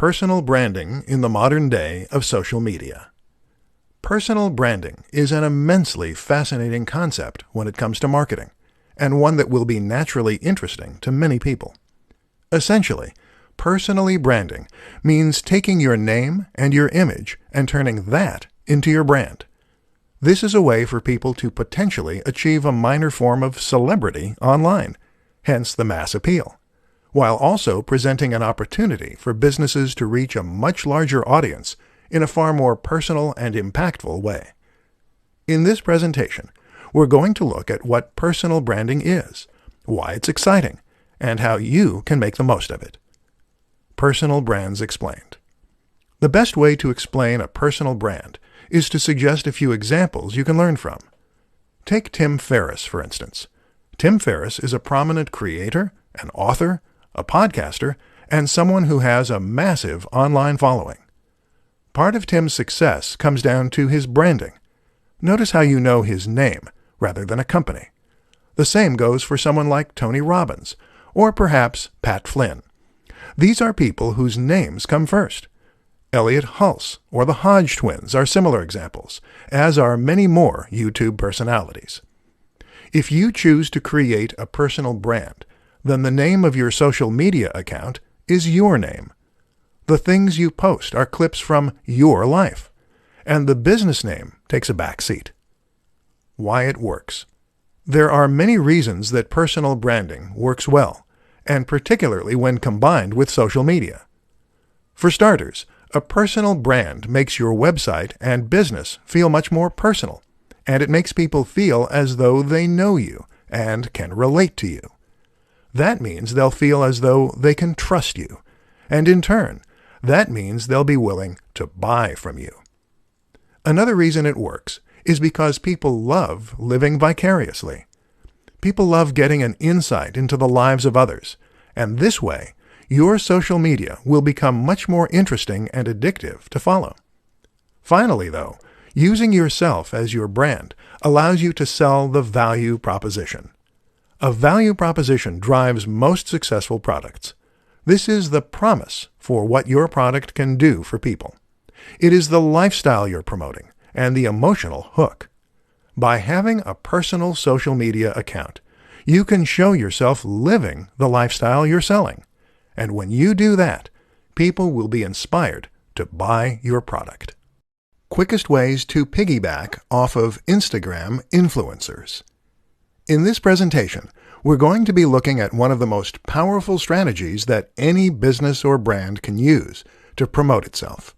Personal branding in the modern day of social media. Personal branding is an immensely fascinating concept when it comes to marketing, and one that will be naturally interesting to many people. Essentially, personally branding means taking your name and your image and turning that into your brand. This is a way for people to potentially achieve a minor form of celebrity online, hence the mass appeal, while also presenting an opportunity for businesses to reach a much larger audience in a far more personal and impactful way. In this presentation, we're going to look at what personal branding is, why it's exciting, and how you can make the most of it. Personal brands explained. The best way to explain a personal brand is to suggest a few examples you can learn from. Take Tim Ferriss, for instance. Tim Ferriss is a prominent creator, an author, a podcaster, and someone who has a massive online following. Part of Tim's success comes down to his branding. Notice how you know his name rather than a company. The same goes for someone like Tony Robbins, or perhaps Pat Flynn. These are people whose names come first. Elliot Hulse or the Hodge twins are similar examples, as are many more YouTube personalities. If you choose to create a personal brand, then the name of your social media account is your name. The things you post are clips from your life, and the business name takes a back seat. Why it works. There are many reasons that personal branding works well, and particularly when combined with social media. For starters, a personal brand makes your website and business feel much more personal, and it makes people feel as though they know you and can relate to you. That means they'll feel as though they can trust you, and in turn, that means they'll be willing to buy from you. Another reason it works is because people love living vicariously. People love getting an insight into the lives of others, and this way, your social media will become much more interesting and addictive to follow. Finally, though, using yourself as your brand allows you to sell the value proposition. A value proposition drives most successful products. This is the promise for what your product can do for people. It is the lifestyle you're promoting and the emotional hook. By having a personal social media account, you can show yourself living the lifestyle you're selling. And when you do that, people will be inspired to buy your product. Quickest ways to piggyback off of Instagram influencers. In this presentation, we're going to be looking at one of the most powerful strategies that any business or brand can use to promote itself,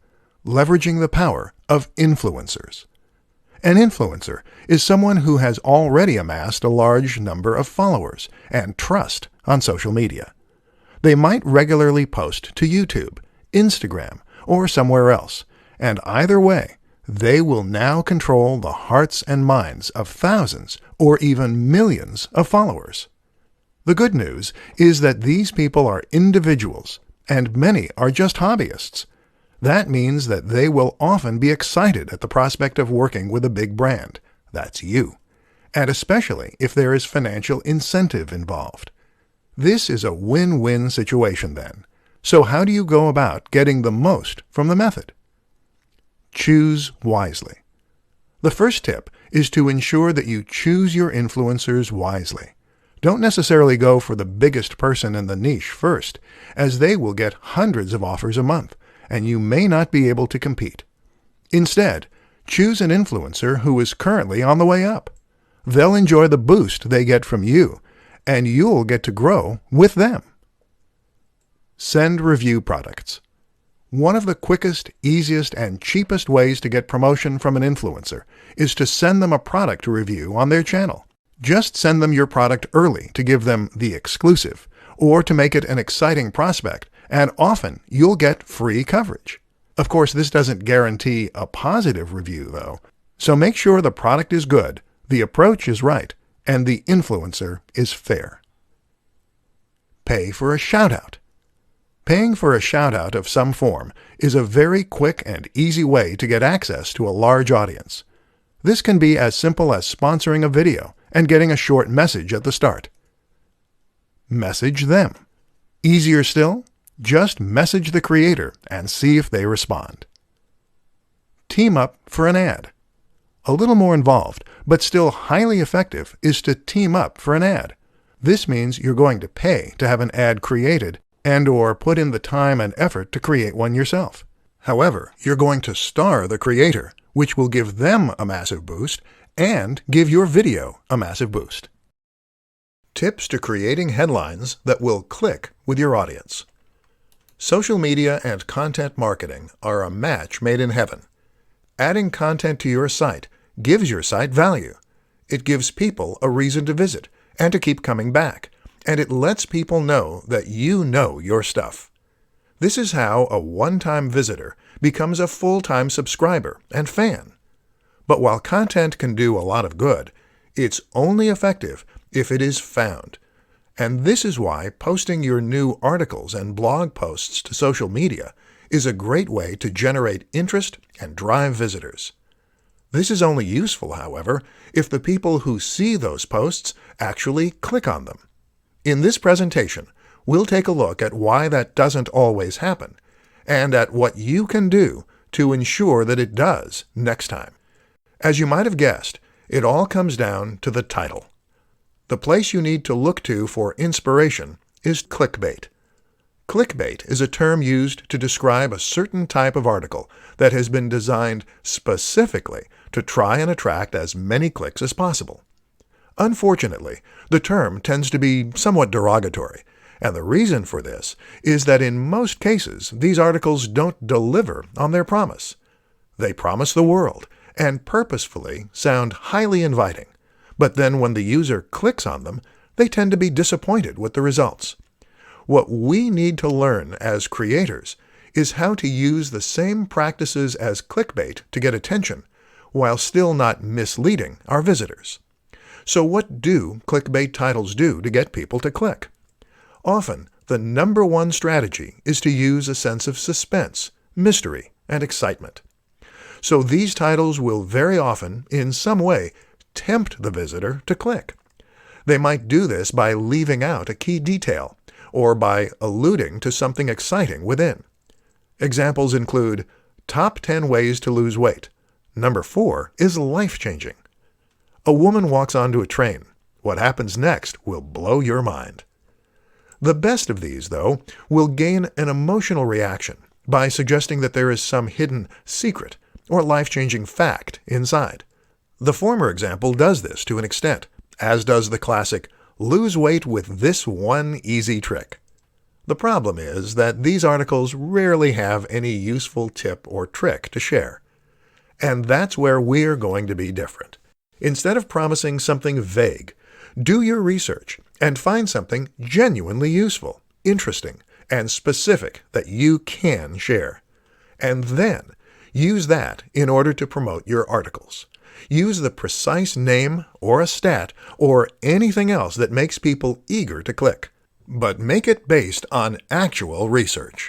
leveraging the power of influencers. An influencer is someone who has already amassed a large number of followers and trust on social media. They might regularly post to YouTube, Instagram, or somewhere else, and either way, they will now control the hearts and minds of thousands or even millions of followers. The good news is that these people are individuals, and many are just hobbyists. That means that they will often be excited at the prospect of working with a big brand. That's you. And especially if there is financial incentive involved. This is a win-win situation then. So how do you go about getting the most from the method? Choose wisely. The first tip is to ensure that you choose your influencers wisely. Don't necessarily go for the biggest person in the niche first, as they will get hundreds of offers a month, and you may not be able to compete. Instead, choose an influencer who is currently on the way up. They'll enjoy the boost they get from you, and you'll get to grow with them. Send review products. One of the quickest, easiest, and cheapest ways to get promotion from an influencer is to send them a product to review on their channel. Just send them your product early to give them the exclusive, or to make it an exciting prospect, and often you'll get free coverage. Of course, this doesn't guarantee a positive review, though, so make sure the product is good, the approach is right, and the influencer is fair. Pay for a shout-out. Paying for a shout-out of some form is a very quick and easy way to get access to a large audience. This can be as simple as sponsoring a video and getting a short message at the start. Message them. Easier still? Just message the creator and see if they respond. Team up for an ad. A little more involved, but still highly effective, is to team up for an ad. This means you're going to pay to have an ad created and/or put in the time and effort to create one yourself. However, you're going to star the creator, which will give them a massive boost and give your video a massive boost. Tips to creating headlines that will click with your audience. Social media and content marketing are a match made in heaven. Adding content to your site gives your site value. It gives people a reason to visit and to keep coming back, and it lets people know that you know your stuff. This is how a one-time visitor becomes a full-time subscriber and fan. But while content can do a lot of good, it's only effective if it is found. And this is why posting your new articles and blog posts to social media is a great way to generate interest and drive visitors. This is only useful, however, if the people who see those posts actually click on them. In this presentation, we'll take a look at why that doesn't always happen, and at what you can do to ensure that it does next time. As you might have guessed, it all comes down to the title. The place you need to look to for inspiration is clickbait. Clickbait is a term used to describe a certain type of article that has been designed specifically to try and attract as many clicks as possible. Unfortunately, the term tends to be somewhat derogatory, and the reason for this is that in most cases these articles don't deliver on their promise. They promise the world and purposefully sound highly inviting, but then when the user clicks on them, they tend to be disappointed with the results. What we need to learn as creators is how to use the same practices as clickbait to get attention, while still not misleading our visitors. So what do clickbait titles do to get people to click? Often, the number one strategy is to use a sense of suspense, mystery, and excitement. So these titles will very often, in some way, tempt the visitor to click. They might do this by leaving out a key detail, or by alluding to something exciting within. Examples include, Top 10 Ways to Lose Weight. Number 4 is life-changing. A woman walks onto a train. What happens next will blow your mind. The best of these, though, will gain an emotional reaction by suggesting that there is some hidden secret or life-changing fact inside. The former example does this to an extent, as does the classic, lose weight with this one easy trick. The problem is that these articles rarely have any useful tip or trick to share. And that's where we're going to be different. Instead of promising something vague, do your research and find something genuinely useful, interesting, and specific that you can share. And then use that in order to promote your articles. Use the precise name or a stat or anything else that makes people eager to click, but make it based on actual research.